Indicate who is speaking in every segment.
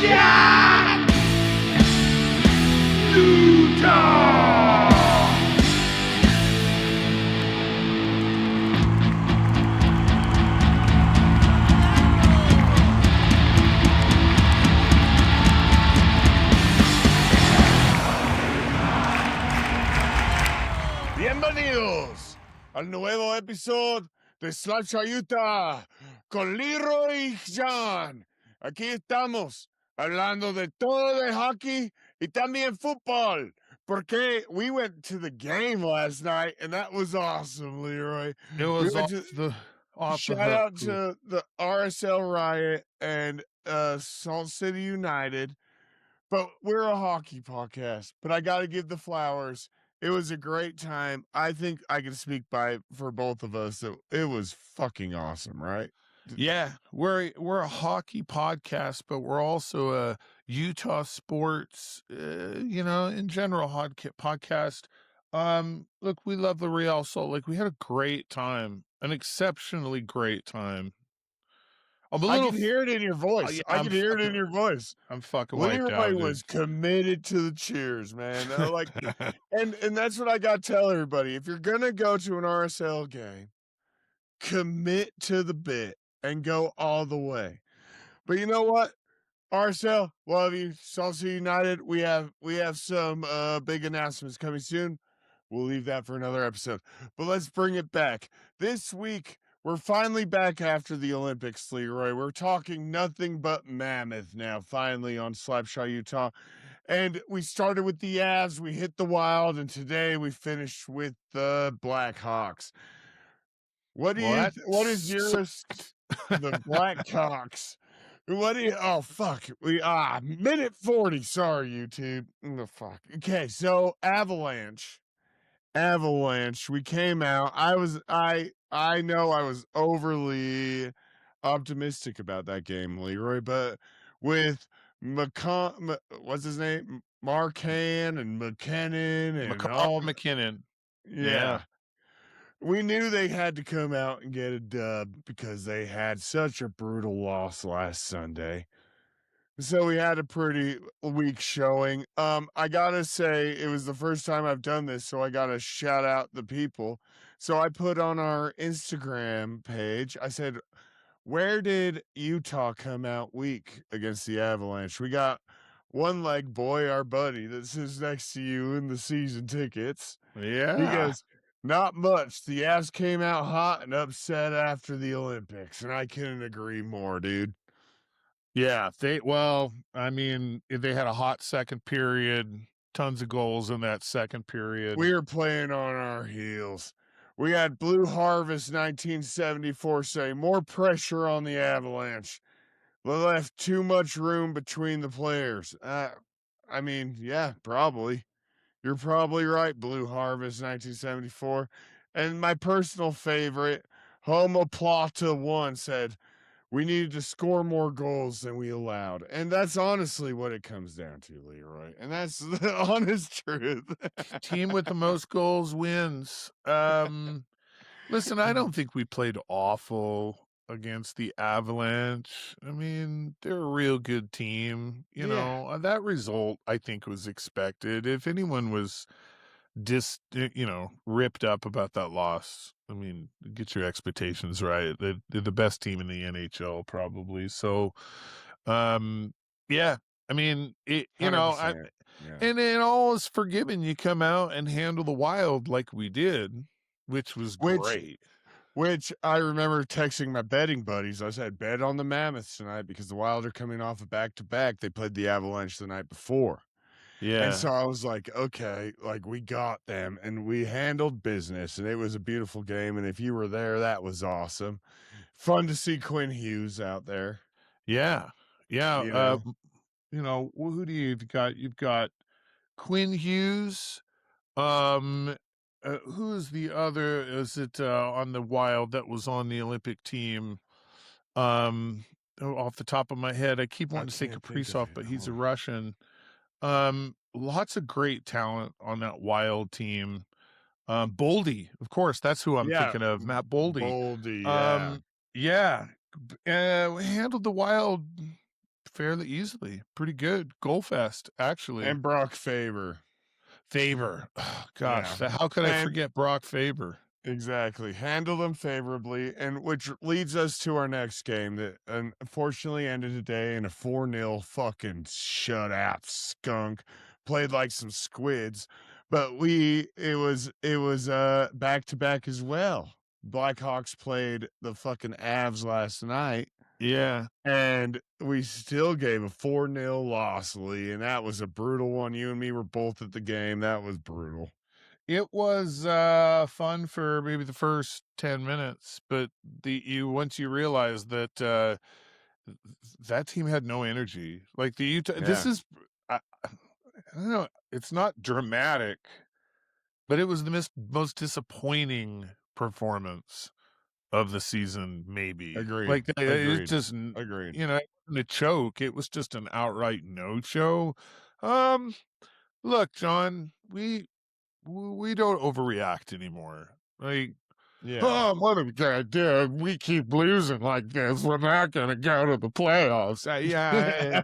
Speaker 1: Nation! Utah!
Speaker 2: Bienvenidos al nuevo episodio de Slash Utah con Leroy y John. Aquí estamos hablando de todo de hockey y también fútbol. Porque we went to the game last night and that was awesome, Leroy.
Speaker 3: It was off the
Speaker 2: Shout
Speaker 3: hook.
Speaker 2: out to the RSL Riot and Salt City United. But we're a hockey podcast. But I got to give the flowers. It was a great time. I think I can speak for both of us. It was fucking awesome, right?
Speaker 3: Yeah, we're a hockey podcast, but we're also a Utah sports, in general podcast. Look, we love the Real Salt Lake. We had a great time, an exceptionally great time.
Speaker 2: I can hear it in your voice.
Speaker 3: yeah,
Speaker 2: I can hear it in your voice.
Speaker 3: I'm fucking wiped out,
Speaker 2: Leroy
Speaker 3: dude.
Speaker 2: was committed to the cheers, man. and that's what I got to tell everybody. If you're gonna go to an RSL game, commit to the bit and go all the way. But you know what? RSL, love you. Salt City United. We have some big announcements coming soon. We'll leave that for another episode. But let's bring it back. This week, we're finally back after the Olympics, Leroy. We're talking nothing but Mammoth now, finally, on Slapshot Utah. And we started with the Avs, we hit the Wild, and today we finished with the Blackhawks. What is yours? The Blackhawks. Oh, fuck. Minute 40. Sorry, YouTube. Fuck. Okay, so Avalanche. We came out. I know I was overly optimistic about that game, Leroy, but with what's his name? Marcan and McKinnon and all
Speaker 3: McKinnon.
Speaker 2: Yeah. We knew they had to come out and get a dub because they had such a brutal loss last Sunday. So we had a pretty weak showing. I gotta say, it was the first time I've done this, so I gotta shout out the people. So I put on our Instagram page, I said, where did Utah come out weak against the Avalanche? We got One Leg Boy, our buddy, that sits next to you in the season tickets.
Speaker 3: Yeah.
Speaker 2: He goes, not much. The Avs came out hot and upset after the Olympics, and I couldn't agree more, dude.
Speaker 3: Yeah, they had a hot second period, tons of goals in that second period.
Speaker 2: We were playing on our heels. We had Blue Harvest 1974 say more pressure on the Avalanche. They left too much room between the players. Yeah, probably. You're probably right, Blue Harvest 1974. And my personal favorite, Homoplata 1 said, we needed to score more goals than we allowed. And that's honestly what it comes down to, Leroy. And that's the honest truth.
Speaker 3: Team with the most goals wins. Listen, I don't think we played awful against the Avalanche. I mean, they're a real good team. You know, that result, I think, was expected. If anyone was ripped up about that loss, I mean, get your expectations right. They're the best team in the NHL, probably. So, yeah. I mean, and all is forgiven. You come out and handle the Wild like we did, which was great.
Speaker 2: Which I remember texting my betting buddies. I said, bet on the Mammoths tonight because the Wild are coming off a back-to-back. They played the Avalanche the night before.
Speaker 3: Yeah.
Speaker 2: And so I was like, okay, we got them and we handled business and it was a beautiful game. And if you were there, that was awesome. Fun to see Quinn Hughes out there.
Speaker 3: Yeah. Yeah. Who do you've got? You've got Quinn Hughes. Who's the other? Is it on the Wild that was on the Olympic team? Off the top of my head, I keep wanting to say Kaprizov, but he's a Russian. Lots of great talent on that Wild team. Boldy, of course, that's who I'm thinking of. Matt Boldy.
Speaker 2: Boldy, yeah.
Speaker 3: We handled the Wild fairly easily. Pretty good. Goal fest, actually.
Speaker 2: and Brock Faber.
Speaker 3: Faber. Oh, gosh,
Speaker 2: Yeah.
Speaker 3: how could I
Speaker 2: And
Speaker 3: forget Brock Faber?
Speaker 2: exactly. Handle them favorably, and which leads us to our next game that unfortunately ended today in a 4-0 fucking shutout skunk. Played like some squids, but it was back to back as well. Blackhawks played the fucking Avs last night,
Speaker 3: Yeah.
Speaker 2: and we still gave a 4-0 loss, Lee, and that was a brutal one. You and me were both at the game. That was brutal.
Speaker 3: It was, fun for maybe the first 10 minutes, but once you realize that, that team had no energy. Like, the Utah this
Speaker 2: Yeah,
Speaker 3: is I don't know, it's not dramatic, but it was the most disappointing performance of the season, maybe.
Speaker 2: agreed.
Speaker 3: Like, it
Speaker 2: Agreed.
Speaker 3: just
Speaker 2: Agreed.
Speaker 3: it wasn't a choke, it was just an outright no-show. Um, Look, John, we don't overreact anymore. Like,
Speaker 2: Yeah.
Speaker 3: "Oh, what are we gonna do? We keep losing like this, we're not gonna go to the playoffs." Yeah,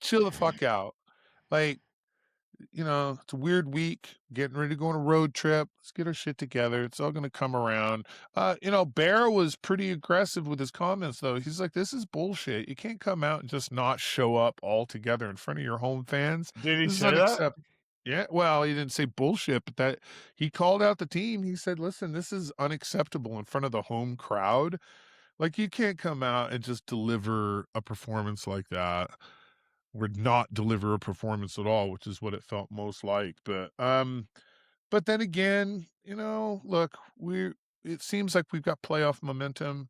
Speaker 3: chill the fuck out. Like, it's a weird week, getting ready to go on a road trip. Let's get our shit together. It's all gonna come around. Bear was pretty aggressive with his comments, though. He's like, "This is bullshit. You can't come out and just not show up altogether in front of your home fans.
Speaker 2: Did he
Speaker 3: This is
Speaker 2: say that?
Speaker 3: unacceptable." Yeah, well, he didn't say bullshit, but that he called out the team. He said, "Listen, this is unacceptable in front of the home crowd. Like, you can't come out and just deliver a performance like that, or not deliver a performance at all," which is what it felt most like. But then again, look, it seems like we've got playoff momentum.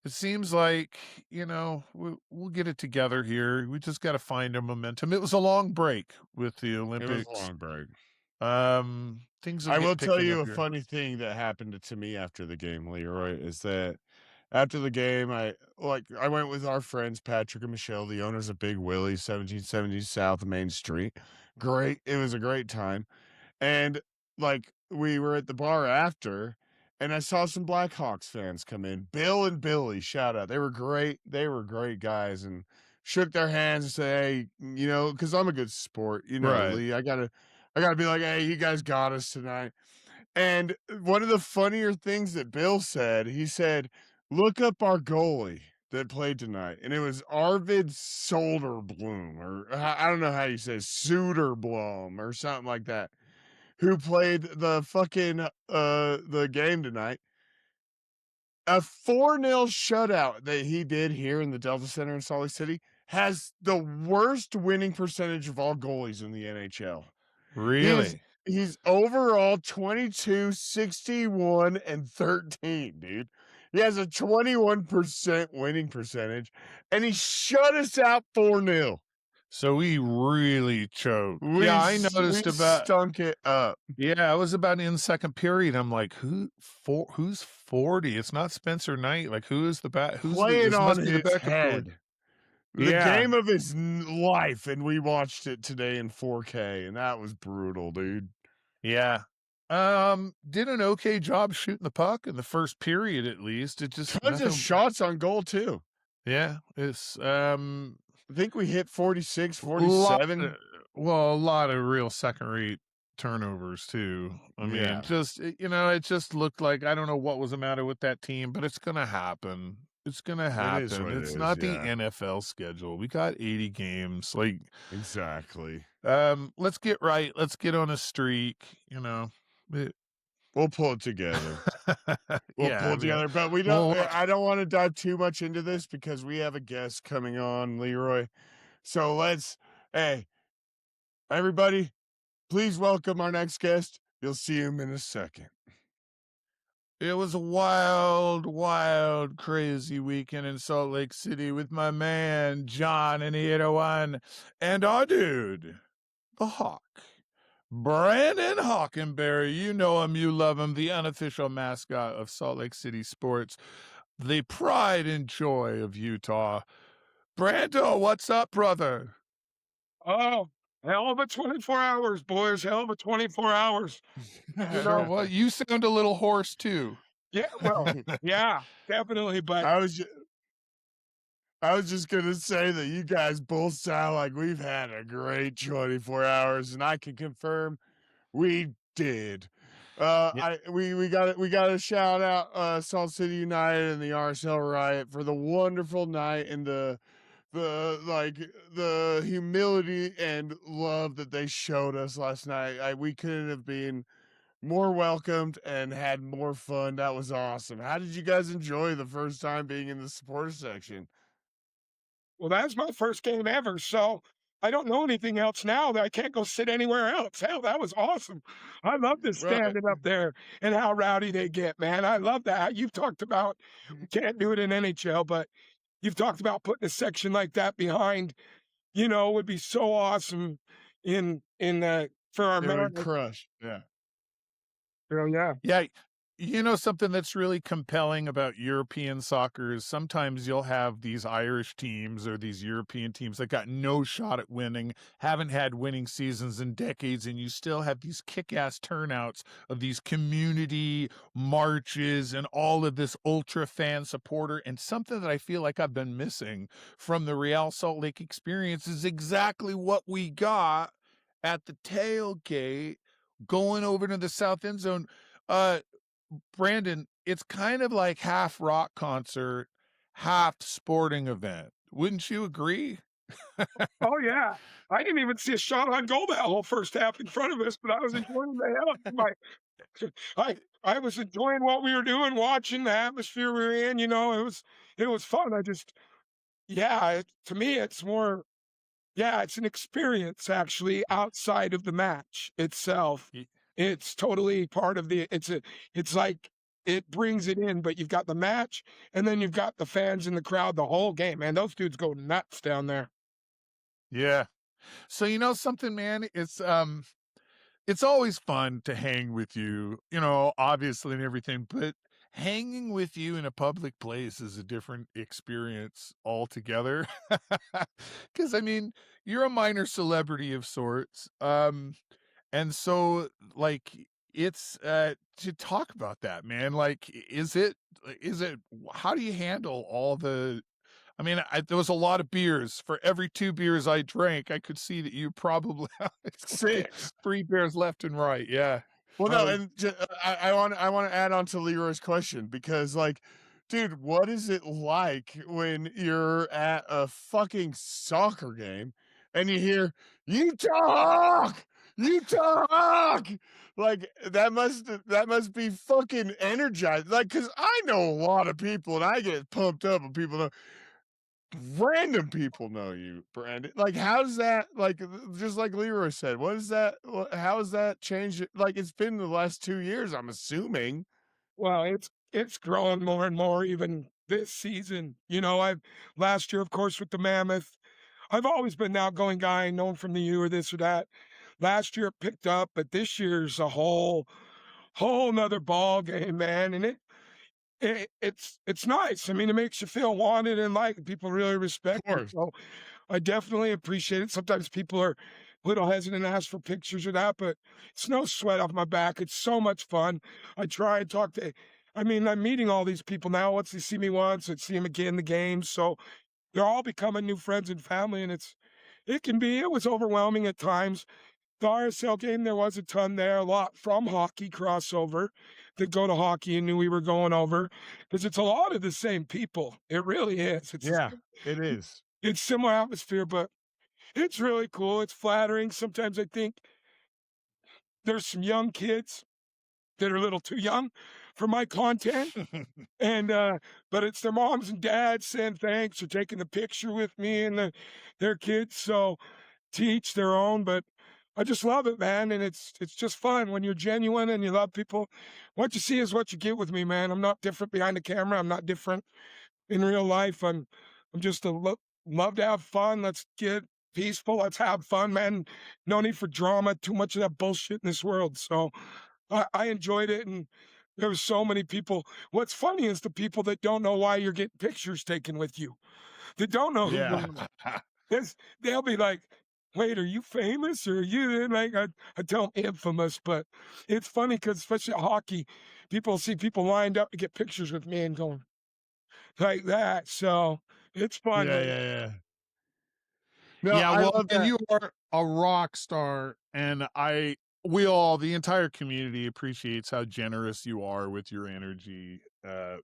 Speaker 3: It seems like, we'll get it together here. We just got to find our momentum. It was a long break with the
Speaker 2: It was a
Speaker 3: Olympics.
Speaker 2: long break.
Speaker 3: Things will
Speaker 2: I will
Speaker 3: get
Speaker 2: tell
Speaker 3: picking up
Speaker 2: you a
Speaker 3: here.
Speaker 2: funny thing that happened to me after the game, Leroy, is that after the game, I went with our friends Patrick and Michelle, the owners of Big Willie's, 1770 South Main Street. Great. It was a great time. And, we were at the bar after, and I saw some Blackhawks fans come in. Bill and Billy, shout out. They were great. They were great guys, and shook their hands and said, "Hey," because 'cause I'm a good sport,
Speaker 3: Right.
Speaker 2: Lee. I gotta be like, "Hey, you guys got us tonight." And one of the funnier things that Bill said, he said, "Look up our goalie that played tonight." And it was Arvid Soderblom, or I don't know how you say Suderblom or something like that, who played the fucking the game tonight. A 4-0 shutout that he did here in the Delta Center in Salt Lake City has the worst winning percentage of all goalies in the NHL. He's
Speaker 3: Really?
Speaker 2: he's overall 22, 61, and 13, dude. He has a 21% winning percentage, and he shut us out 4-0.
Speaker 3: So we really choked.
Speaker 2: We
Speaker 3: Yeah, I
Speaker 2: s we
Speaker 3: noticed about
Speaker 2: stunk it up.
Speaker 3: yeah, I was about in second period. I'm like, who's 40? It's not Spencer Knight. Like, who's
Speaker 2: Playing
Speaker 3: this
Speaker 2: on
Speaker 3: must be the
Speaker 2: his
Speaker 3: backup goalie.
Speaker 2: head. The
Speaker 3: Yeah.
Speaker 2: game of his life, and we watched it today in 4K, and that was brutal, dude.
Speaker 3: Yeah. Did an okay job shooting the puck in the first period at least. It just
Speaker 2: Tons of
Speaker 3: nothing.
Speaker 2: shots on goal too.
Speaker 3: Yeah, it's
Speaker 2: I think we hit 46,
Speaker 3: lot
Speaker 2: 47.
Speaker 3: a lot of real second rate turnovers too. I mean,
Speaker 2: Yeah,
Speaker 3: it just looked like I don't know what was the matter with that team, but it's gonna happen. It's gonna
Speaker 2: it is
Speaker 3: happen.
Speaker 2: what it
Speaker 3: It's
Speaker 2: is.
Speaker 3: not the
Speaker 2: Yeah,
Speaker 3: NFL schedule. We got 80 games. Like,
Speaker 2: exactly.
Speaker 3: let's get right. Let's get on a streak, you know. It-
Speaker 2: We'll pull it together. We'll
Speaker 3: yeah,
Speaker 2: pull
Speaker 3: I
Speaker 2: it
Speaker 3: mean,
Speaker 2: together, but we don't.
Speaker 3: well, look,
Speaker 2: I don't want to dive too much into this because we have a guest coming on, Leroy. So hey, everybody, please welcome our next guest. You'll see him in a second.
Speaker 3: it was a wild, wild, crazy weekend in Salt Lake City with my man John and the 801 and our dude, the Hawk. Brandon Hockenberry, you know him, you love him, the unofficial mascot of Salt Lake City sports, the pride and joy of Utah. Brando, what's up, brother?
Speaker 1: Oh, hell of a 24 hours, boys. Hell of a 24 hours. You know,
Speaker 3: Well, you sound a little hoarse too.
Speaker 1: yeah, well, yeah, definitely. But
Speaker 2: I was I was just gonna say that you guys both sound like we've had a great 24 hours, and I can confirm we did.
Speaker 3: Yeah.
Speaker 2: We got to shout out Salt City United and the RSL Riot for the wonderful night and the humility and love that they showed us last night. We couldn't have been more welcomed and had more fun. That was awesome. How did you guys enjoy the first time being in the supporter section?
Speaker 1: Well, that's my first game ever, so I don't know anything else now that I can't go sit anywhere else. Hell, that was awesome. I love this
Speaker 2: Right.
Speaker 1: standing up there and how rowdy they get, man. I love that. You've talked about we can't do it in NHL, but you've talked about putting a section like that behind, would be so awesome in for our
Speaker 2: It would
Speaker 1: Mariners.
Speaker 2: crush. Yeah.
Speaker 1: Oh, yeah.
Speaker 3: Yeah, something that's really compelling about European soccer is sometimes you'll have these Irish teams or these European teams that got no shot at winning, haven't had winning seasons in decades, and you still have these kick-ass turnouts of these community marches and all of this ultra fan supporter. And something that I feel like I've been missing from the Real Salt Lake experience is exactly what we got at the tailgate going over to the south end zone. Uh, Brandon, it's kind of like half rock concert, half sporting event. Wouldn't you agree?
Speaker 1: Oh, yeah. I didn't even see a shot on goal that whole first half in front of us, but I was enjoying the hell out of my I was enjoying what we were doing, watching the atmosphere we were in, it was fun. To me, it's more, yeah, it's an experience actually outside of the match itself.
Speaker 3: Y-
Speaker 1: It's totally part of it's like it brings it in, but you've got the match and then you've got the fans in the crowd the whole game. Man, those dudes go nuts down there.
Speaker 3: Yeah. So something, man, it's always fun to hang with you, obviously and everything, but hanging with you in a public place is a different experience altogether. Cuz I mean, you're a minor celebrity of sorts. And so, like, it's, to talk about that, man, like, is it how do you handle all the I mean, there was a lot of beers. For every 2 beers I drank, I could see that you probably like
Speaker 2: 6.
Speaker 3: 3 beers left and right, yeah.
Speaker 2: Well, no,
Speaker 3: Uh,
Speaker 2: and I want to add on to Leroy's question because, like, dude, what is it like when you're at a fucking soccer game and you hear Utah Hawk, Utah Hawk? Like that must be fucking energized. Like, cause I know a lot of people and I get pumped up when people know random people know you, Brandon. Like, how's that? Like, just like Leroy said, what is that? How has that changed? Like, it's been the last 2 years, I'm assuming.
Speaker 1: Well, it's growing more and more even this season. I've last year, of course, with the Mammoth. I've always been an outgoing guy, known from the U or this or that. Last year it picked up, but this year's a whole nother ball game, man. And it's nice. I mean, it makes you feel wanted and liked. People really
Speaker 2: Of
Speaker 1: respect you.
Speaker 2: course.
Speaker 1: So I definitely appreciate it. Sometimes people are a little hesitant to ask for pictures or that, but it's no sweat off my back. It's so much fun. I try and talk to, I mean, I'm meeting all these people now. Once they see me once, I see them again in the games. So they're all becoming new friends and family. And it was overwhelming at times. The RSL game, there was a ton there, a lot from hockey crossover that go to hockey and knew we were going over because it's a lot of the same people. It really is.
Speaker 2: Yeah, it is.
Speaker 1: It's similar atmosphere, but it's really cool. It's flattering. Sometimes I think there's some young kids that are a little too young for my content. And but it's their moms and dads saying thanks or taking the picture with me and their kids. So to each their own, but I just love it, man. And it's just fun when you're genuine and you love people. What you see is what you get with me, man. I'm not different behind the camera. I'm not different in real life. I'm just love to have fun. Let's get peaceful. Let's have fun, man. No need for drama. Too much of that bullshit in this world. So I enjoyed it, and there was so many people. What's funny is the people that don't know why you're getting pictures taken with you. That don't know who you
Speaker 3: yeah.
Speaker 1: are. They'll be like, "Wait, are you famous or are you like?" I tell them infamous, but it's funny because especially at hockey, people see people lined up to get pictures with me and going like that. So It's fun,
Speaker 2: Yeah,
Speaker 1: man.
Speaker 2: yeah, yeah. No,
Speaker 3: Yeah,
Speaker 2: I
Speaker 3: well,
Speaker 2: love
Speaker 3: and
Speaker 2: that.
Speaker 3: you are a rock star, and the entire community appreciates how generous you are with your energy,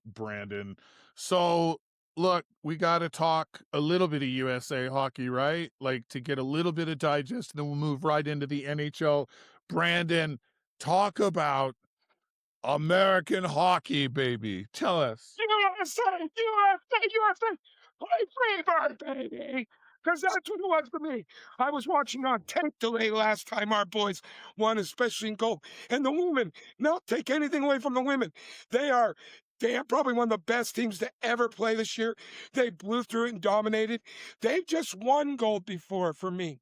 Speaker 3: Brandon. So, look, we got to talk a little bit of USA hockey, right? Like to get a little bit of digest, and then we'll move right into the NHL. Brandon, talk about American hockey, baby. Tell us.
Speaker 1: USA, USA, USA, play Freebird, baby. Because that's what it was for me. I was watching on tape delay last time our boys won, especially in goal. And the women, not take anything away from the women. They are probably one of the best teams to ever play this year. They blew through it and dominated. They've just won gold before for me.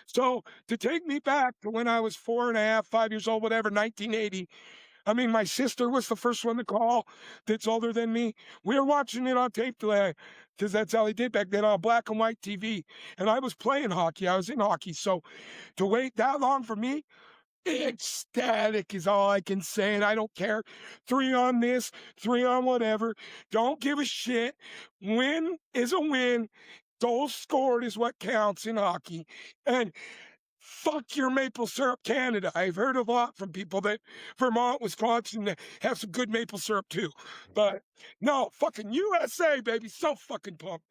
Speaker 1: So to take me back to when I was 4.5, 5 years old, whatever, 1980, I mean, my sister was the first one to call that's older than me. We were watching it on tape delay because that's how they did back then on black and white TV. And I was playing hockey. I was in hockey. So to wait that long for me, ecstatic is all I can say. And I don't care. 3 on this, 3 on whatever. Don't give a shit. Win is a win. Goals scored is what counts in hockey. And fuck your maple syrup, Canada. I've heard a lot from people that Vermont, Wisconsin have some good maple syrup too. But no, fucking USA, baby. So fucking pumped.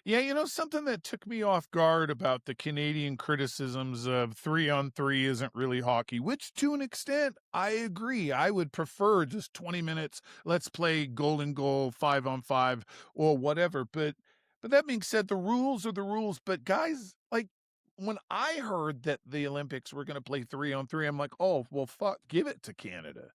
Speaker 3: Yeah, something that took me off guard about the Canadian criticisms of 3-on-3 isn't really hockey, which to an extent, I agree. I would prefer just 20 minutes. Let's play golden goal, 5-on-5 or whatever. But that being said, the rules are the rules. But guys, like when I heard that the Olympics were going to play 3-on-3, I'm like, oh, well, fuck, give it to Canada.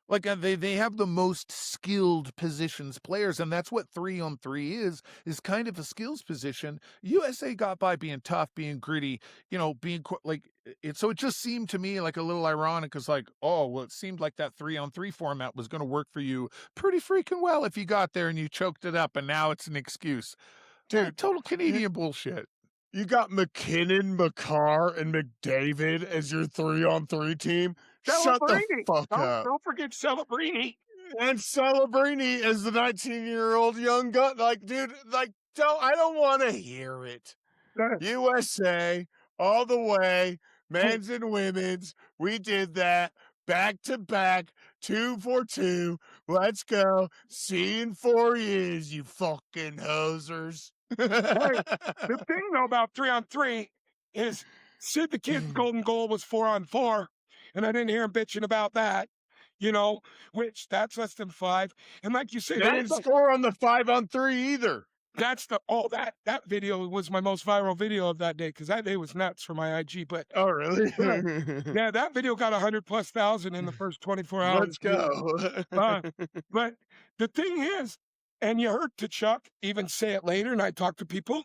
Speaker 3: Like they have the most skilled positions players, and that's what 3-on-3 is kind of a skills position. USA got by being tough, being gritty, being like it. So it just seemed to me like a little ironic, because like, oh well, it seemed like that 3-on-3 format was going to work for you pretty freaking well if you got there and you choked it up, and now it's an excuse.
Speaker 2: Dude,
Speaker 3: Total
Speaker 2: you
Speaker 3: Canadian bullshit.
Speaker 2: you got McKinnon, McCarr, and McDavid as your 3-on-3 team. Shut the
Speaker 1: Celebrini.
Speaker 2: fuck
Speaker 1: Don't,
Speaker 2: up.
Speaker 1: don't forget Celebrini.
Speaker 2: And Celebrini as the 19-year-old young gun. Like, dude, like, I don't want to hear it. USA all the way, men's and women's. We did that back to back, 2 for 2. Let's go. See you in 4 years, you fucking hosers.
Speaker 1: Hey, the thing though about 3-on-3 is Sid the Kid's golden goal was 4-on-4, and I didn't hear him bitching about that. Which that's less than 5. And like you say,
Speaker 2: They didn't score on the 5-on-3 either.
Speaker 1: that video was my most viral video of that day because that day was nuts for my IG. But
Speaker 2: Oh, really?
Speaker 1: yeah, that video got 100,000+ in the first 24 hours.
Speaker 2: Let's go.
Speaker 1: But the thing is, and you heard T'Chuk even say it later, and I talked to people,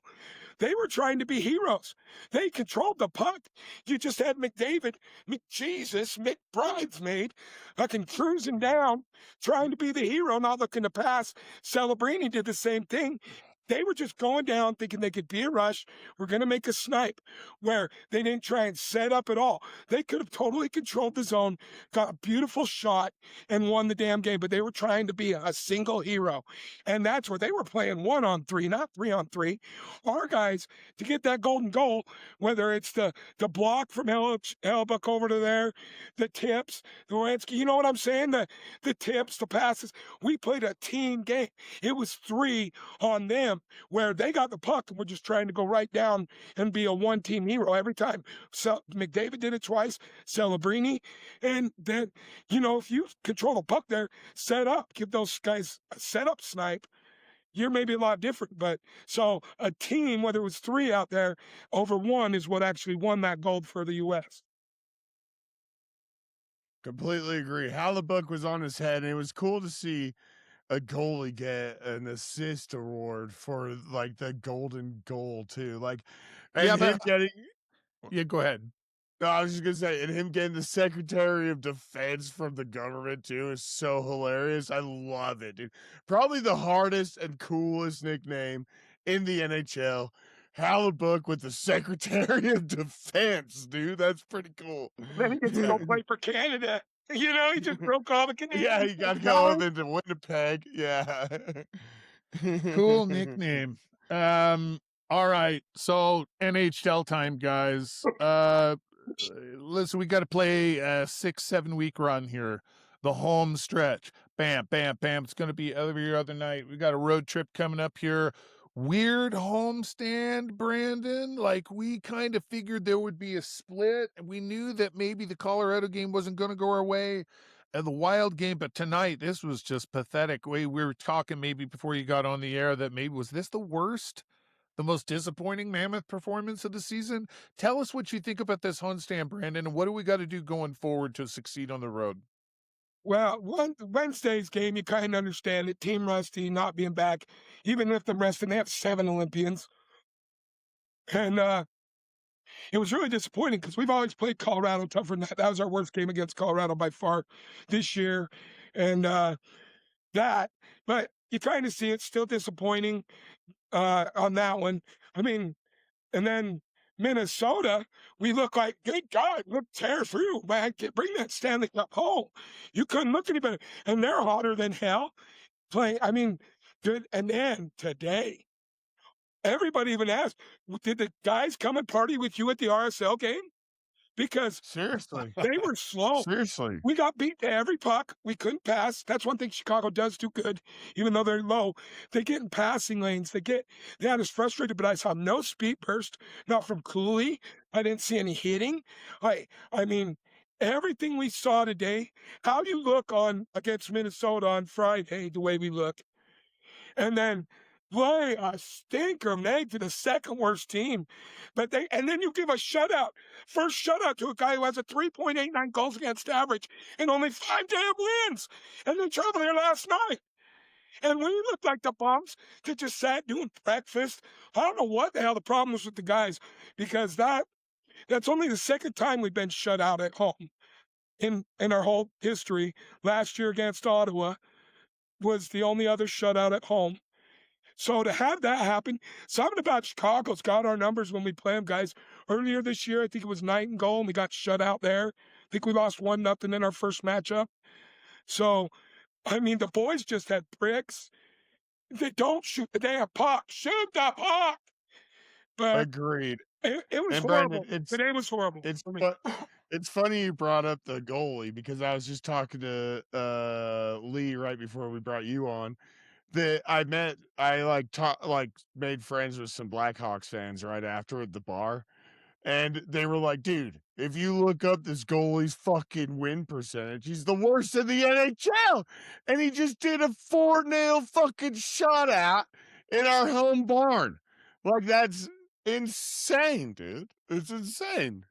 Speaker 1: they were trying to be heroes. They controlled the puck. You just had McDavid, McJesus, McBridesmaid, fucking cruising down, trying to be the hero, not looking to pass. Celebrini did the same thing. They were just going down thinking they could be a rush. We're going to make a snipe, where they didn't try and set up at all. They could have totally controlled the zone, got a beautiful shot, and won the damn game, but they were trying to be a single hero. And that's where they were playing 1-on-3, not 3-on-3. Our guys, to get that golden goal, whether it's the block from Hellebuck over to there, the tips, the Wensky, you know what I'm saying? The tips, the passes. We played a team game. It was 3 on them, where they got the puck and were just trying to go right down and be a one-team hero every time. So McDavid did it twice, Celebrini, and then, if you control the puck there, set up, give those guys a set-up snipe, you're maybe a lot different. But so a team, whether it was 3 out there over 1, is what actually won that gold for the U.S.
Speaker 2: Completely agree. Hallebuck was on his head, and it was cool to see a goalie get an assist award for like the golden goal too. Like, and
Speaker 3: Yeah,
Speaker 2: him
Speaker 3: but
Speaker 2: getting.
Speaker 3: yeah, go ahead.
Speaker 2: No, I was just gonna say, and him getting the Secretary of Defense from the government too is so hilarious. I love it, dude. Probably the hardest and coolest nickname in the NHL. Hallebuck with the Secretary of Defense, dude. That's pretty cool.
Speaker 1: Then he gets to go play for Canada. He just broke all the Canadian.
Speaker 2: Yeah, he got to go up into Winnipeg. Yeah.
Speaker 3: Cool nickname. All right. So NHL time, guys. Listen, we got to play a 6-7 week run here. The home stretch. Bam, bam, bam. It's going to be every other night. We got a road trip coming up here. Weird homestand, Brandon. Like, we kind of figured there would be a split, and we knew that maybe the Colorado game wasn't going to go our way and the Wild game, but tonight this was just pathetic. We were talking maybe before you got on the air that maybe was this the worst, the most disappointing Mammoth performance of the season? Tell us what you think about this homestand, Brandon, and what do we got to do going forward to succeed on the road?
Speaker 1: Well, Wednesday's game, you kind of understand it. Team Rusty not being back, even with them resting, they have 7 Olympians. And it was really disappointing because we've always played Colorado tougher than that. That was our worst game against Colorado by far this year. And but you kind of see it's still disappointing on that one. I mean, and then Minnesota, we look like, good God, look, tear through, man. Bring that Stanley Cup home. You couldn't look any better. And they're hotter than hell. I mean, good. And then today, everybody even asked, did the guys come and party with you at the RSL game? Because
Speaker 2: Seriously.
Speaker 1: they were slow.
Speaker 2: Seriously.
Speaker 1: We got beat to every puck. We couldn't pass. That's one thing Chicago does do good, even though they're low. They get in passing lanes. They had us frustrated, but I saw no speed burst, not from Cooley. I didn't see any hitting. I mean, everything we saw today, how you look on against Minnesota on Friday, the way we look, and then play a stinker, Meg, to the second worst team. And then you give a shutout, first shutout to a guy who has a 3.89 goals against average and only 5 damn wins. And then travel there last night. And we looked like the bums that just sat doing breakfast. I don't know what the hell the problem was with the guys, because that's only the second time we've been shut out at home in our whole history. Last year against Ottawa was the only other shutout at home. So to have that happen, something about Chicago's got our numbers when we play them, guys. Earlier this year, I think it was night and goal, and we got shut out there. I think we lost 1-0 in our first matchup. So, I mean, the boys just had bricks. They don't shoot the damn puck. Shoot the puck! But
Speaker 2: Agreed.
Speaker 1: it was
Speaker 2: And Brandon,
Speaker 1: horrible. Today was horrible for me.
Speaker 2: it's funny you brought up the goalie because I was just talking to Lee right before we brought you on. That I made friends with some Blackhawks fans right after at the bar. And they were like, dude, if you look up this goalie's fucking win percentage, he's the worst in the NHL. And he just did a 4-0 fucking shutout in our home barn. Like, that's insane, dude. It's insane.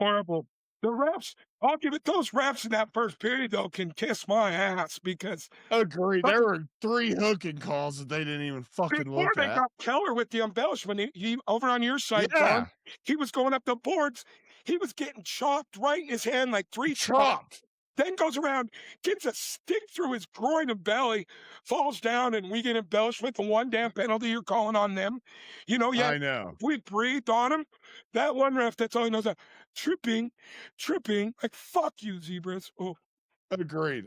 Speaker 1: Horrible. The refs, I'll give it, those refs in that first period, though, can kiss my ass because
Speaker 2: Agreed. There were 3 hooking calls that they didn't even fucking
Speaker 1: before
Speaker 2: look
Speaker 1: they
Speaker 2: at.
Speaker 1: got Keller with the embellishment, he over on your side,
Speaker 2: Yeah.
Speaker 1: John, he was going up the boards. He was getting chopped right in his hand like 3 times.
Speaker 2: Chopped.
Speaker 1: Then goes around, gets a stick through his groin and belly, falls down, and we get embellishment. The one damn penalty you're calling on them. You know,
Speaker 2: I know.
Speaker 1: we breathed on him. That one ref, that's all he knows. Tripping. Like, fuck you, zebras. Oh.
Speaker 2: Agreed.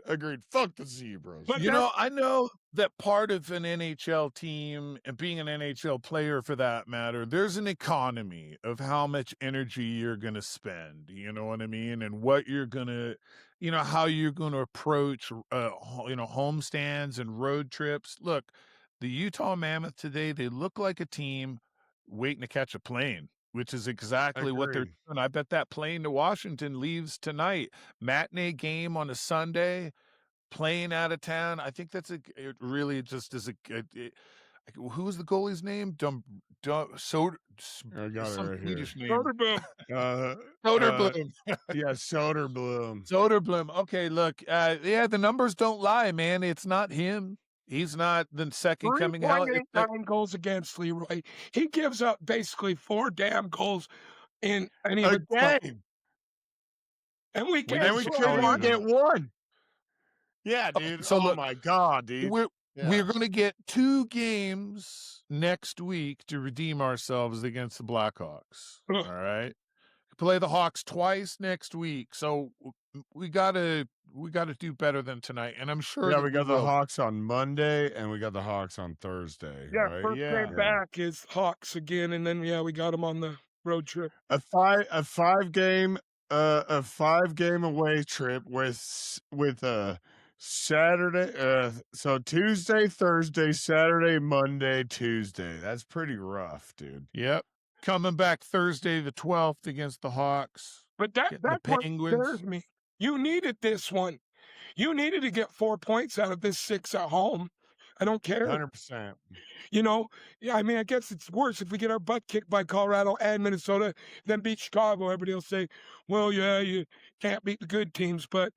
Speaker 2: Fuck the Zebras.
Speaker 1: But
Speaker 3: You know, I know that part of an NHL team and being an NHL player for that matter, there's an economy of how much energy you're going to spend, you know what I mean? And what you're going to, how you're going to approach, homestands and road trips. Look, the Utah Mammoth today, they look like a team waiting to catch a plane, which is exactly what they're
Speaker 2: Agreed.
Speaker 3: doing. I bet that plane to Washington leaves tonight. Matinee game on a Sunday, playing out of town. I think it really just is who's the goalie's name?
Speaker 2: I got it
Speaker 3: Some
Speaker 2: right here.
Speaker 3: Swedish name.
Speaker 1: Soderblom.
Speaker 3: Soderblom.
Speaker 2: Yeah, Soderblom.
Speaker 3: Soderblom. Okay, look, the numbers don't lie, man. It's not him. He's not the second coming out.
Speaker 1: 3.89 goals against Leroy. He gives up basically 4 damn goals in any of
Speaker 2: A
Speaker 1: the
Speaker 2: game.
Speaker 1: And we
Speaker 2: And we
Speaker 1: can't
Speaker 2: couldn't
Speaker 1: score
Speaker 2: even
Speaker 1: one.
Speaker 2: get one. Yeah, dude.
Speaker 3: So
Speaker 2: oh
Speaker 3: look,
Speaker 2: my God, dude.
Speaker 3: We're going to get 2 games next week to redeem ourselves against the Blackhawks. All right. Play the Hawks twice next week. So we gotta do better than tonight, and I'm sure
Speaker 2: Yeah,
Speaker 3: that
Speaker 2: we
Speaker 3: we
Speaker 2: got the
Speaker 3: will.
Speaker 2: Hawks on Monday, and we got the Hawks on Thursday,
Speaker 1: Yeah,
Speaker 2: right?
Speaker 1: first game
Speaker 2: Yeah.
Speaker 1: back is Hawks again, and then, yeah, we got them on the road trip.
Speaker 2: A 5 game away trip with Saturday, so Tuesday, Thursday, Saturday, Monday, Tuesday. That's pretty rough, dude.
Speaker 3: Yep. Coming back Thursday the 12th against the Hawks,
Speaker 1: But
Speaker 3: getting the
Speaker 1: that's what scares
Speaker 3: Penguins.
Speaker 1: me. You needed this one. You needed to get 4 points out of this 6 at home. I don't care.
Speaker 2: 100%.
Speaker 1: You know? Yeah, I mean, I guess it's worse if we get our butt kicked by Colorado and Minnesota, then beat Chicago. Everybody will say, well, yeah, you can't beat the good teams. But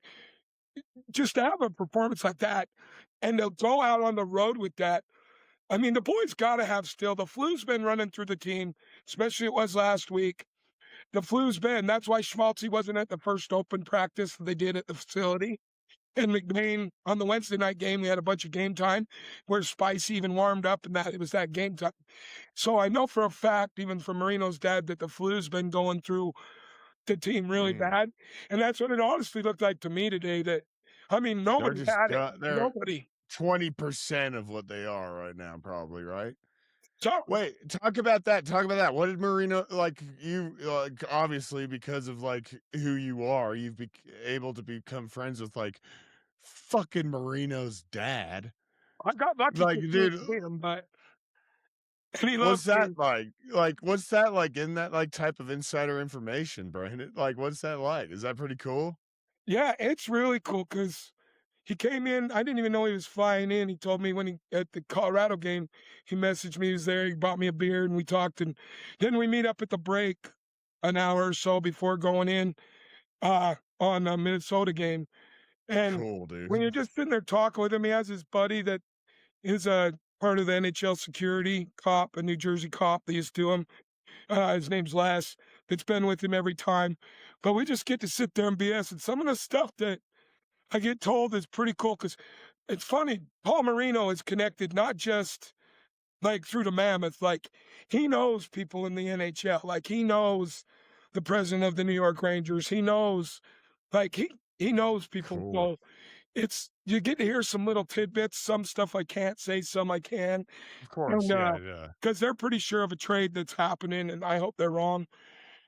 Speaker 1: just to have a performance like that and they'll go out on the road with that. I mean, the boys got to have still. The flu's been running through the team, especially it was last week. The flu's been. That's why Schmaltzy wasn't at the first open practice they did at the facility. And McBain on the Wednesday night game, we had a bunch of game time where Spicy even warmed up and that it was that game time. So I know for a fact, even from Marino's dad, that the flu's been going through the team really
Speaker 2: Mm.
Speaker 1: bad. And that's what it honestly looked like to me today. That I mean,
Speaker 2: They're
Speaker 1: nobody
Speaker 2: just
Speaker 1: had it.
Speaker 2: got they're
Speaker 1: Nobody.
Speaker 2: 20% of what they are right now, probably, right?
Speaker 1: So
Speaker 2: Wait, talk about that. Talk about that. What did Marino like? You obviously because of like who you are, you've able to become friends with like fucking Marino's dad.
Speaker 1: I got lucky
Speaker 2: Like,
Speaker 1: to
Speaker 2: dude,
Speaker 1: see him, but and he
Speaker 2: what's
Speaker 1: loves
Speaker 2: that
Speaker 1: me.
Speaker 2: like? Like, what's that like in that like type of insider information, Brandon? Like, what's that like? Is that pretty cool?
Speaker 1: Yeah, it's really cool because he came in. I didn't even know he was flying in. He told me when he at the Colorado game, he messaged me. He was there. He bought me a beer and we talked. And then we meet up at the break an hour or so before going in on a Minnesota game. And
Speaker 2: Cool,
Speaker 1: when
Speaker 2: dude.
Speaker 1: you're just sitting there talking with him, he has his buddy that is a part of the NHL security cop, a New Jersey cop that used to him. His name's Les. That's been with him every time. But we just get to sit there and BS. And some of the stuff that I get told is pretty cool because it's funny. Paul Marino is connected not just like through the Mammoth, like he knows people in the NHL. Like he knows the president of the New York Rangers. He knows, like he knows people.
Speaker 2: Cool.
Speaker 1: So it's you get to hear some little tidbits. Some stuff I can't say, some I can,
Speaker 2: Of course.
Speaker 1: and
Speaker 2: Yeah, yeah.
Speaker 1: because they're pretty sure of a trade that's happening, and I hope they're wrong,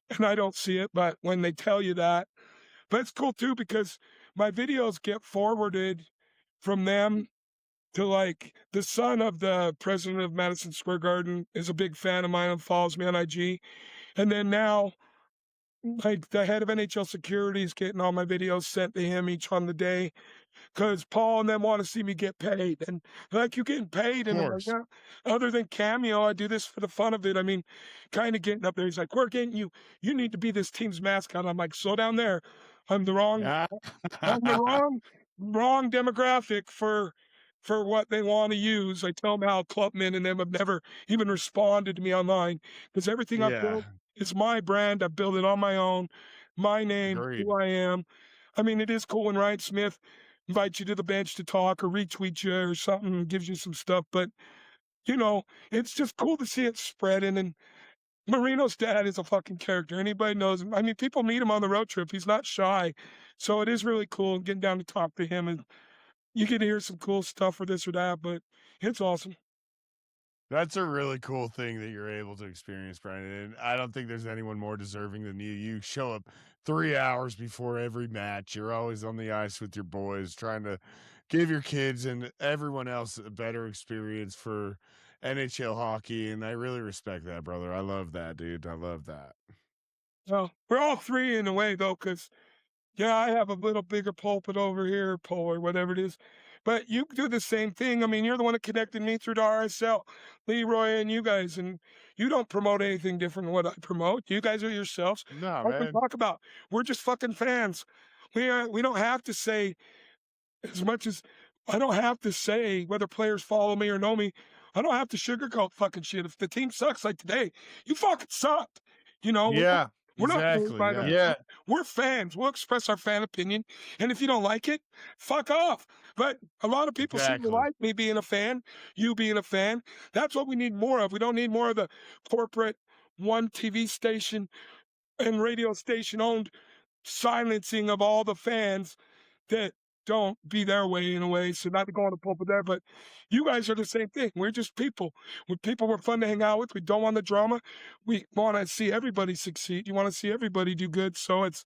Speaker 1: and I don't see it. But when they tell you that. But it's cool too because my videos get forwarded from them to like the son of the president of Madison Square Garden is a big fan of mine and follows me on IG. And then now, like the head of NHL security is getting all my videos sent to him each on the day because Paul and them want to see me get paid. And they're like, you getting paid?
Speaker 2: Of
Speaker 1: And I'm like,
Speaker 2: course.
Speaker 1: yeah. Other than Cameo, I do this for the fun of it. I mean, kind of getting up there. He's like, we're getting you. You need to be this team's mascot. I'm like, slow down there. I'm the wrong
Speaker 3: Ah.
Speaker 1: I'm the wrong demographic for what they want to use. I tell them how Clubman and them have never even responded to me online because everything I've
Speaker 2: Yeah.
Speaker 1: built is my brand. I built it on my own, my name,
Speaker 2: Agreed.
Speaker 1: who I am. I mean, it is cool when Ryan Smith invites you to the bench to talk or retweet you or something and gives you some stuff, but you know, it's just cool to see it spreading. And Marino's dad is a fucking character. Anybody knows him. I mean, people meet him on the road trip. He's not shy. So it is really cool getting down to talk to him. And you get to hear some cool stuff or this or that, but it's awesome.
Speaker 2: That's a really cool thing that you're able to experience, Brandon. And I don't think there's anyone more deserving than you. You show up 3 hours before every match. You're always on the ice with your boys, trying to give your kids and everyone else a better experience for NHL hockey. And I really respect that, brother. I love that, dude. I love that.
Speaker 1: So we're all three in a way, though, because, yeah, I have a little bigger pulpit over here, pole or whatever it is. But you do the same thing. I mean, you're the one that connected me through the RSL, Leroy and you guys, and you don't promote anything different than what I promote. You guys are yourselves.
Speaker 2: No,
Speaker 1: Like we
Speaker 2: man.
Speaker 1: talk about, we're just fucking fans. We don't have to say as much as I don't have to say whether players follow me or know me, I don't have to sugarcoat fucking shit. If the team sucks like today, you fucking sucked. You know,
Speaker 2: Yeah,
Speaker 1: we're not moved
Speaker 2: exactly.
Speaker 1: by the
Speaker 2: Yeah,
Speaker 3: Yeah.
Speaker 1: we're fans. We'll express our fan opinion. And if you don't like it, fuck off. But a lot of people seem to
Speaker 2: exactly.
Speaker 1: like me being a fan, you being a fan. That's what we need more of. We don't need more of the corporate one TV station and radio station owned silencing of all the fans that don't be their way in a way. So not to go on the pulpit there, but you guys are the same thing. We're just people. We're people we're fun to hang out with. We don't want the drama. We want to see everybody succeed. You want to see everybody do good. So it's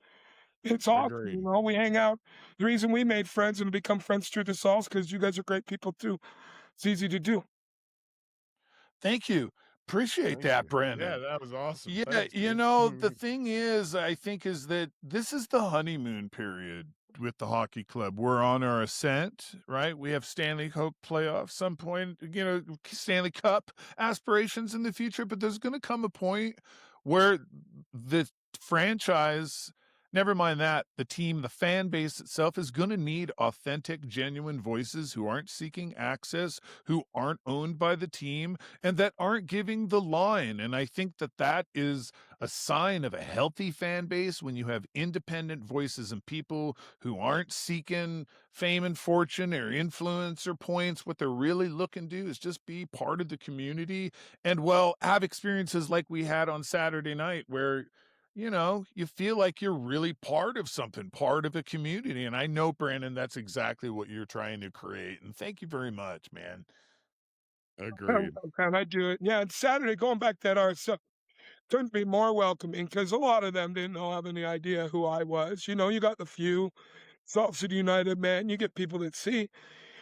Speaker 1: awesome.
Speaker 2: Agreed.
Speaker 1: We hang out. The reason we made friends and become friends through this all is because you guys are great people too. It's easy to do.
Speaker 3: Thank you. Appreciate
Speaker 2: Thank
Speaker 3: that,
Speaker 2: you. Yeah,
Speaker 3: Brandon.
Speaker 2: that was awesome.
Speaker 3: Yeah,
Speaker 2: Thanks,
Speaker 3: you
Speaker 2: dude.
Speaker 3: know, the thing is, I think, is that this is the honeymoon period with the hockey club. We're on our ascent, right? We have Stanley Cup playoffs, some point, Stanley Cup aspirations in the future, but there's going to come a point where the franchise, never mind that, the team, the fan base itself is going to need authentic, genuine voices who aren't seeking access, who aren't owned by the team, and that aren't giving the line. And I think that that is a sign of a healthy fan base when you have independent voices and people who aren't seeking fame and fortune or influence or points. What they're really looking to do is just be part of the community and, well, have experiences like we had on Saturday night where you feel like you're really part of something, part of a community. And I know, Brandon, that's exactly what you're trying to create. And thank you very much, man.
Speaker 2: Agreed.
Speaker 1: And I do it. Yeah, and Saturday, going back to that RSL, couldn't be more welcoming because a lot of them didn't have any idea who I was. You got the few, Salt City United, man. You get people that see.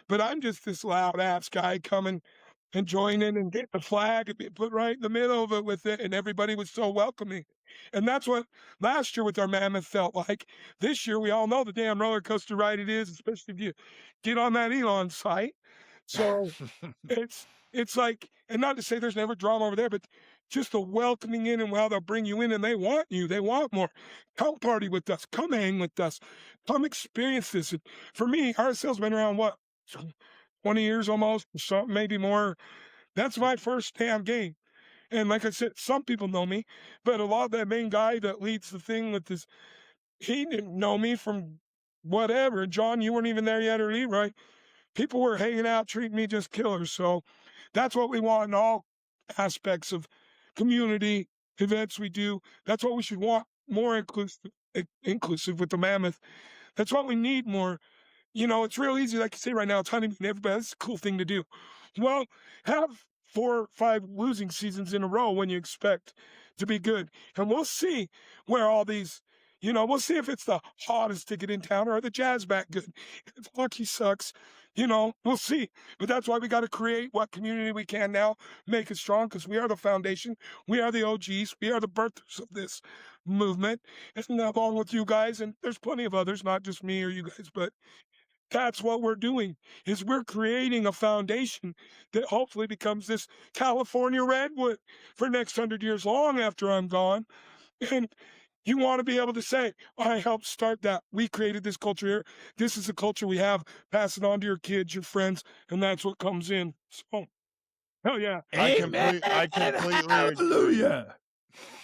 Speaker 1: But I'm just this loud ass guy coming and joining and getting the flag and being put right in the middle of it with it, and everybody was so welcoming. And that's what last year with our Mammoth felt like. This year, we all know the damn roller coaster ride it is, especially if you get on that Elon site. So it's like, and not to say there's never drama over there, but just the welcoming in and how they'll bring you in and they want you, they want more. Come party with us, come hang with us, come experience this. And for me, RSL's been around what, 20 years almost, something maybe more. That's my first damn game. And like I said, some people know me, but a lot of that main guy that leads the thing with this, he didn't know me from whatever. John, you weren't even there yet, or Leroy. People were hanging out, treating me just killer. So that's what we want in all aspects of community events we do. That's what we should want more inclusive with the Mammoth. That's what we need more. It's real easy, like you say right now, it's honeymoon. Everybody, that's a cool thing to do. Well, have 4 or 5 losing seasons in a row when you expect to be good. And we'll see where all these, we'll see if it's the hottest ticket in town or the Jazz back good. If hockey sucks, we'll see. But that's why we got to create what community we can now, make it strong because we are the foundation. We are the OGs. We are the birthers of this movement. And along with you guys, and there's plenty of others, not just me or you guys, but that's what we're doing is we're creating a foundation that hopefully becomes this California redwood for next 100 years long after I'm gone. And you want to be able to say, I helped start that. We created this culture here. This is the culture we have. Pass it on to your kids, your friends, and that's what comes in. So, hell yeah.
Speaker 3: Amen.
Speaker 2: I completely
Speaker 3: Hallelujah.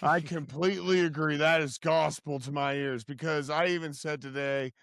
Speaker 2: I completely agree. That is gospel to my ears because I even said today,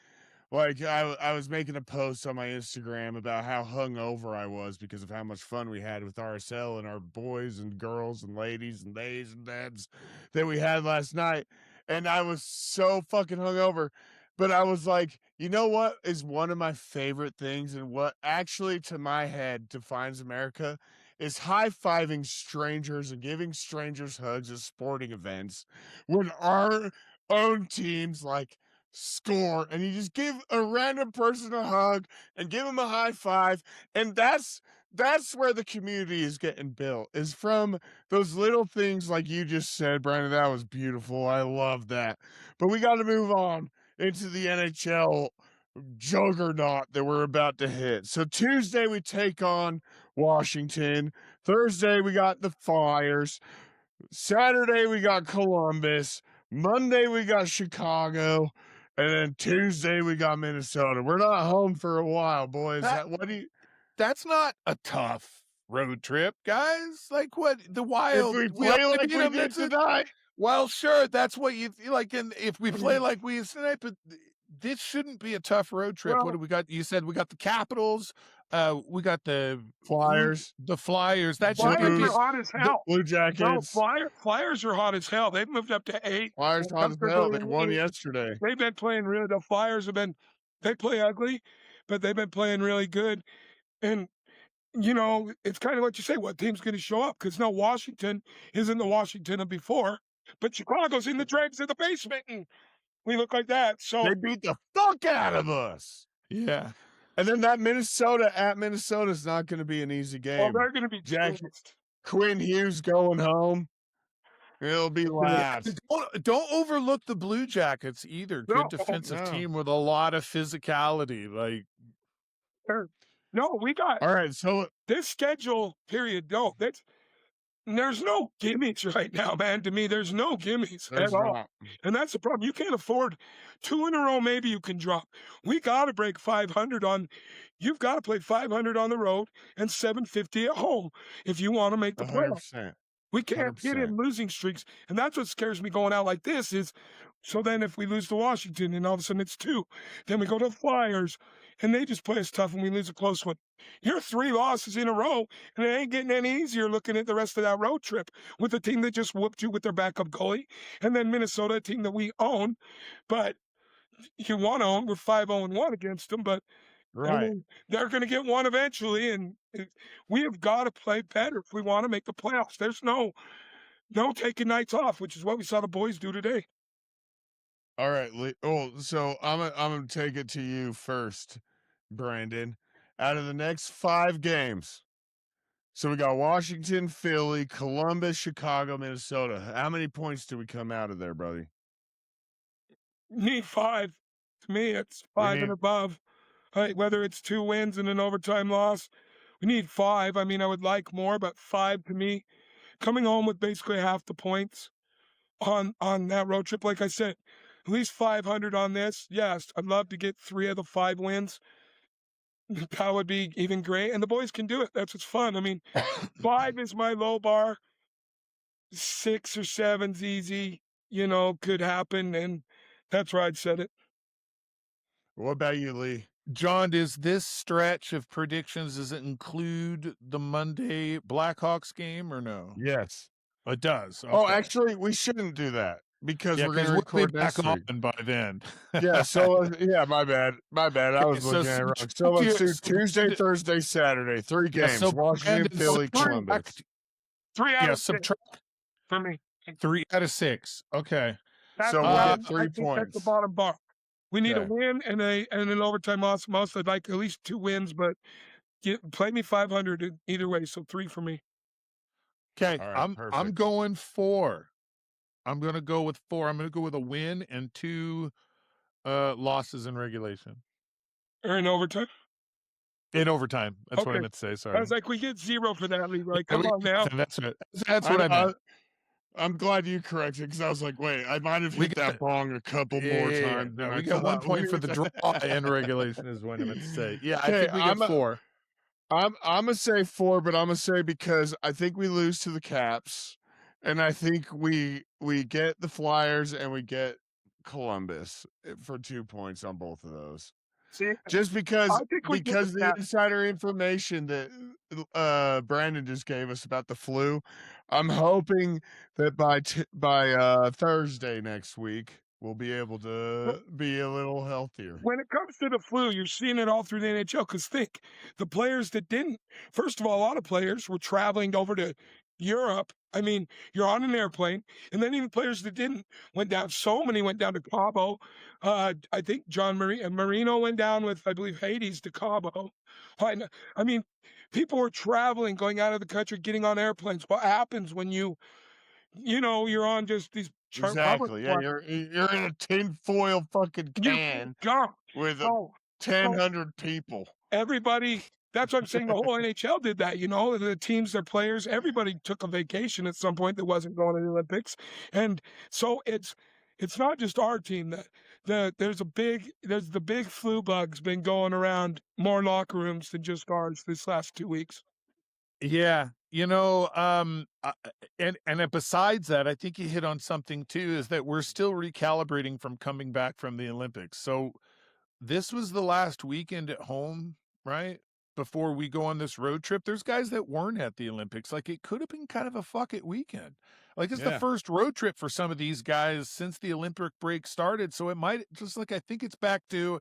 Speaker 2: like I was making a post on my Instagram about how hungover I was because of how much fun we had with RSL and our boys and girls and ladies and days and dads that we had last night. And I was so fucking hungover. But I was like, you know what is one of my favorite things and what actually to my head defines America is high-fiving strangers and giving strangers hugs at sporting events when our own teams like score and you just give a random person a hug and give them a high five, and that's where the community is getting built, is from those little things like you just said, Brandon. That was beautiful. I love that. But we got to move on into the NHL juggernaut that we're about to hit. So Tuesday we take on Washington. Thursday we got the Flyers. Saturday we got Columbus. Monday we got Chicago. And then Tuesday we got Minnesota. We're not home for a while, boys. What do you
Speaker 3: That's not a tough road trip, guys. Like what the
Speaker 2: if
Speaker 3: Wild,
Speaker 2: we
Speaker 3: we
Speaker 2: play
Speaker 3: only
Speaker 2: like
Speaker 3: beat
Speaker 2: we
Speaker 3: 'em,
Speaker 2: did
Speaker 3: that's it.
Speaker 2: tonight?
Speaker 3: Well, sure, that's what you like. And if we play like we did tonight, but this shouldn't be a tough road trip. What
Speaker 1: Well,
Speaker 3: do we got? You said we got the Capitals. We got the
Speaker 2: Flyers,
Speaker 3: Flyers. That should
Speaker 1: Flyers
Speaker 3: give
Speaker 1: are
Speaker 3: you.
Speaker 2: Blues,
Speaker 1: hot as
Speaker 2: the
Speaker 1: hell.
Speaker 2: Blue
Speaker 1: No,
Speaker 2: Jackets.
Speaker 1: Flyers are hot as hell. They've moved up to 8
Speaker 2: Flyers
Speaker 1: and
Speaker 2: hot as hell.
Speaker 1: comfortably
Speaker 2: They
Speaker 1: in
Speaker 2: won
Speaker 1: 8.
Speaker 2: yesterday.
Speaker 1: They've been playing really. The Flyers have been. They play ugly, but they've been playing really good. And it's kind of what you say. What team's going to show up? Because no, Washington isn't the Washington of before, but Chicago's in the dregs of the basement, and we look like that. So
Speaker 2: They beat the fuck out of us.
Speaker 3: Yeah.
Speaker 2: And then that Minnesota at Minnesota is not going to be an easy
Speaker 1: well,
Speaker 2: game.
Speaker 1: they're going to be
Speaker 2: Jack
Speaker 1: trounced.
Speaker 2: Quinn Hughes going home. It'll be last.
Speaker 3: Don't overlook the Blue Jackets either.
Speaker 1: No,
Speaker 3: Good defensive
Speaker 2: no.
Speaker 3: team with a lot of physicality. Like,
Speaker 1: No, we got
Speaker 2: All right, so
Speaker 1: this schedule period. No, there's no gimmicks right now, man. To me, there's no gimmicks
Speaker 2: there's
Speaker 1: at all.
Speaker 2: not.
Speaker 1: And that's the problem. You can't afford 2 in a row. Maybe you can drop. We got to break 500 on. You've got to play 500 on the road and 750 at home if you want to make the playoffs.
Speaker 2: 100%.
Speaker 1: We can't get in
Speaker 2: 100%.
Speaker 1: losing streaks, and that's what scares me going out like this. Is so then if we lose to Washington and all of a sudden it's 2, then we go to the Flyers and they just play us tough and we lose a close one. You're 3 losses in a row, and it ain't getting any easier looking at the rest of that road trip with a team that just whooped you with their backup goalie, and then Minnesota, a team that we own, but you want to own. We're 5-0-1 against them, but I
Speaker 2: Right.
Speaker 1: mean, they're going to get one eventually, and we have got to play better if we want to make the playoffs. There's no taking nights off, which is what we saw the boys do today.
Speaker 2: All right. So I'm gonna take it to you first, Brandon. Out of the next 5 games, so we got Washington, Philly, Columbus, Chicago, Minnesota. How many points do we come out of there, buddy?
Speaker 1: Need 5. To me, it's 5 and
Speaker 2: need-
Speaker 1: above. Whether it's 2 wins and an overtime loss, we need 5. I mean, I would like more, but 5 to me, coming home with basically half the points on that road trip. Like I said, at least 500 on this. Yes, I'd love to get 3 of the 5 wins. That would be even great. And the boys can do it. That's what's fun. I mean, 5 is my low bar. 6 or 7's easy, could happen. And that's where I'd set it.
Speaker 2: What about you, Lee?
Speaker 3: John, does this stretch of predictions, does it include the Monday Blackhawks game or no?
Speaker 2: Yes.
Speaker 3: It does.
Speaker 2: Oh,
Speaker 3: Okay.
Speaker 2: actually, we shouldn't do that because we're going to
Speaker 3: we'll be
Speaker 2: record
Speaker 3: back
Speaker 2: next week.
Speaker 3: on by then.
Speaker 2: Yeah. So yeah, my bad. I was
Speaker 3: so
Speaker 2: looking at it wrong. So let's do Tuesday, Thursday, Saturday, 3 games.
Speaker 3: so
Speaker 2: Washington,
Speaker 3: Brandon,
Speaker 2: Philly, Columbus.
Speaker 1: 3 out of 6
Speaker 3: subtract
Speaker 1: for me.
Speaker 3: 3 out of 6. Okay.
Speaker 1: That's
Speaker 2: So
Speaker 1: why
Speaker 2: we'll
Speaker 1: I
Speaker 2: get 3
Speaker 1: think
Speaker 2: points.
Speaker 1: that's the bottom bar. We need a
Speaker 2: Okay.
Speaker 1: win and an overtime loss. Most I'd like at least 2 wins, but play me 500 either way. So 3 for me.
Speaker 3: Okay.
Speaker 2: All right,
Speaker 3: I'm
Speaker 2: perfect.
Speaker 3: going 4. I'm going to go with 4. I'm going to go with a win and 2 losses in regulation.
Speaker 1: Or in overtime?
Speaker 3: In overtime. That's what I
Speaker 1: Okay.
Speaker 3: meant to say.
Speaker 1: I
Speaker 3: Sorry.
Speaker 1: was like, we get 0 for that, Leroy. Come on now.
Speaker 3: That's right. That's what I meant.
Speaker 2: I'm glad you corrected because I was like, wait, I might have
Speaker 3: We
Speaker 2: hit
Speaker 3: got-
Speaker 2: that bong a couple more times.
Speaker 3: No,
Speaker 2: than
Speaker 3: we
Speaker 2: I
Speaker 3: got 1
Speaker 2: thought.
Speaker 3: point for the draw in regulation is what I meant to say. Yeah, I
Speaker 2: Okay,
Speaker 3: think we get 4.
Speaker 2: I'm gonna say 4, but I'm gonna say because I think we lose to the Caps, and I think we get the Flyers and we get Columbus for 2 points on both of those.
Speaker 1: See,
Speaker 2: Just because
Speaker 1: I think we get
Speaker 2: the
Speaker 1: that.
Speaker 2: insider information that Brandon just gave us about the flu, I'm hoping that by Thursday next week we'll be able to be a little healthier.
Speaker 1: When it comes to the flu, you're seeing it all through the NHL. Because think, the players that didn't, first of all, a lot of players were traveling over to Europe. I mean, you're on an airplane, and then even players that didn't went down. So many went down to Cabo. I think Marino went down with, I believe, Hades to Cabo. I mean, people were traveling, going out of the country, getting on airplanes. What happens when you're on just these
Speaker 2: Exactly. Yeah, you're in a tinfoil fucking can with 1,000 people.
Speaker 1: Everybody. That's what I'm saying. The whole NHL did that. The teams, their players, everybody took a vacation at some point that wasn't going to the Olympics, and so it's not just our team that there's the big flu bug's been going around more locker rooms than just ours this last 2 weeks.
Speaker 3: Yeah, and besides that, I think you hit on something too, is that we're still recalibrating from coming back from the Olympics. So this was the last weekend at home, right? Before we go on this road trip. There's guys that weren't at the Olympics. Like, it could have been kind of a fuck it weekend. Like, it's the
Speaker 2: Yeah.
Speaker 3: first road trip for some of these guys since the Olympic break started. So it might just like, I think it's back to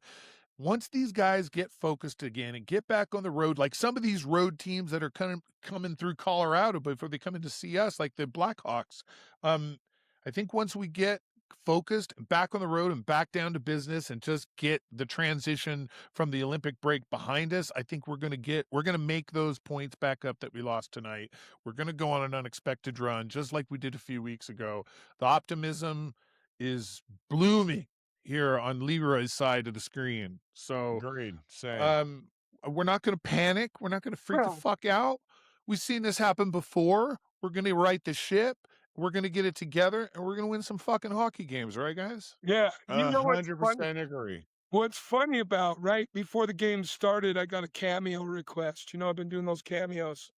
Speaker 3: once these guys get focused again and get back on the road, like some of these road teams that are coming through Colorado before they come in to see us, like the Blackhawks. I think once we get focused back on the road and back down to business and just get the transition from the Olympic break behind us, I think we're going to make those points back up that we lost tonight. We're going to go on an unexpected run, just like we did a few weeks ago. The optimism is blooming here on Leroy's side of the screen. So,
Speaker 2: Agreed. Same.
Speaker 3: we're not going to panic. We're not going to freak the
Speaker 1: Well,
Speaker 3: fuck out. We've seen this happen before. We're going to right the ship. We're going to get it together, and we're going to win some fucking hockey games, right, guys?
Speaker 1: yeah, you know what's funny?
Speaker 2: 100% agree.
Speaker 1: What's funny about, right before the game started, I got a cameo request. You know, I've been doing those cameos.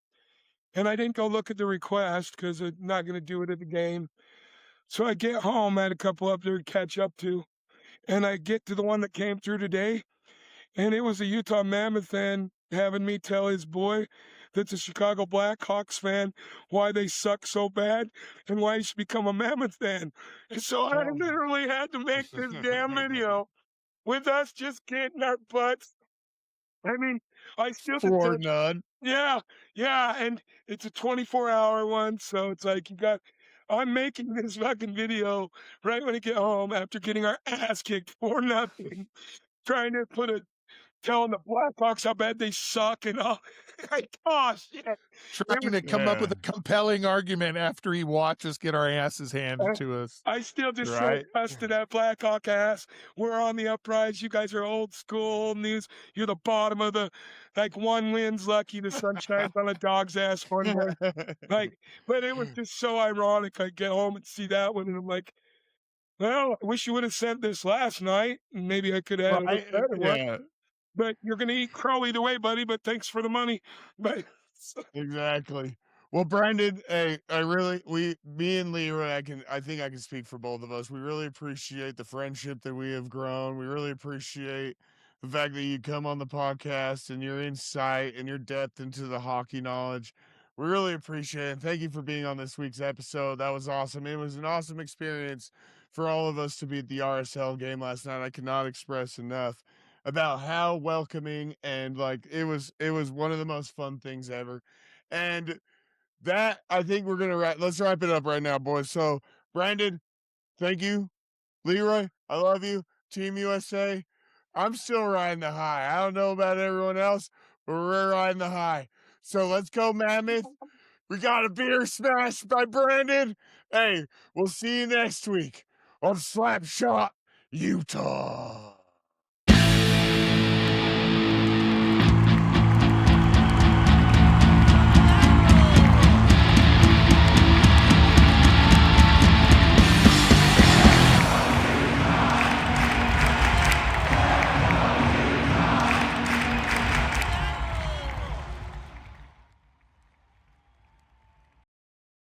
Speaker 1: And I didn't go look at the request because I'm not going to do it at the game. So I get home, I had a couple up there to catch up to. And I get to the one that came through today. And it was a Utah Mammoth fan having me tell his boy that's a Chicago Blackhawks fan why they suck so bad and why he should become a Mammoth fan. And so I
Speaker 2: Oh.
Speaker 1: literally had to make this damn video with us just getting our butts. I mean, I still did
Speaker 2: For
Speaker 1: the,
Speaker 2: none.
Speaker 1: yeah, yeah, and it's a 24-hour one, so it's like I'm making this fucking video right when I get home after getting our ass kicked for nothing, trying to telling the Blackhawks how bad they suck and all. Like, oh shit! It
Speaker 3: Trying
Speaker 1: was,
Speaker 3: to come up with
Speaker 2: Yeah.
Speaker 3: a compelling argument after he watched us get our asses handed
Speaker 1: uh,
Speaker 3: to us.
Speaker 1: I still just say
Speaker 2: Right?
Speaker 1: cuss to that Blackhawk ass. We're on the uprise. You guys are old school, old news. You're the bottom of the, like one wind's lucky the sun shines on a dog's ass one day. Like, but it was just so ironic. I get home and see that one, and I'm like, well, I wish you would have sent this last night, and maybe I could have had a little
Speaker 2: Right?
Speaker 1: better one.
Speaker 2: Yeah.
Speaker 1: But you're gonna eat crow either way, buddy. But thanks for the money. But
Speaker 2: Exactly. Well, Brandon, hey, me and Leroy, I think I can speak for both of us. We really appreciate the friendship that we have grown. We really appreciate the fact that you come on the podcast and your insight and your depth into the hockey knowledge. We really appreciate it. Thank you for being on this week's episode. That was awesome. It was an awesome experience for all of us to be at the RSL game last night. I cannot express enough about how welcoming and like it was one of the most fun things ever. And that I think we're gonna let's wrap it up right now, boys. So Brandon, thank you. Leroy, I love you. Team USA. I'm still riding the high. I don't know about everyone else, but we're riding the high. So let's go, Mammoth. We got a beer smash by Brandon. Hey, we'll see you next week on Slapshot, Utah.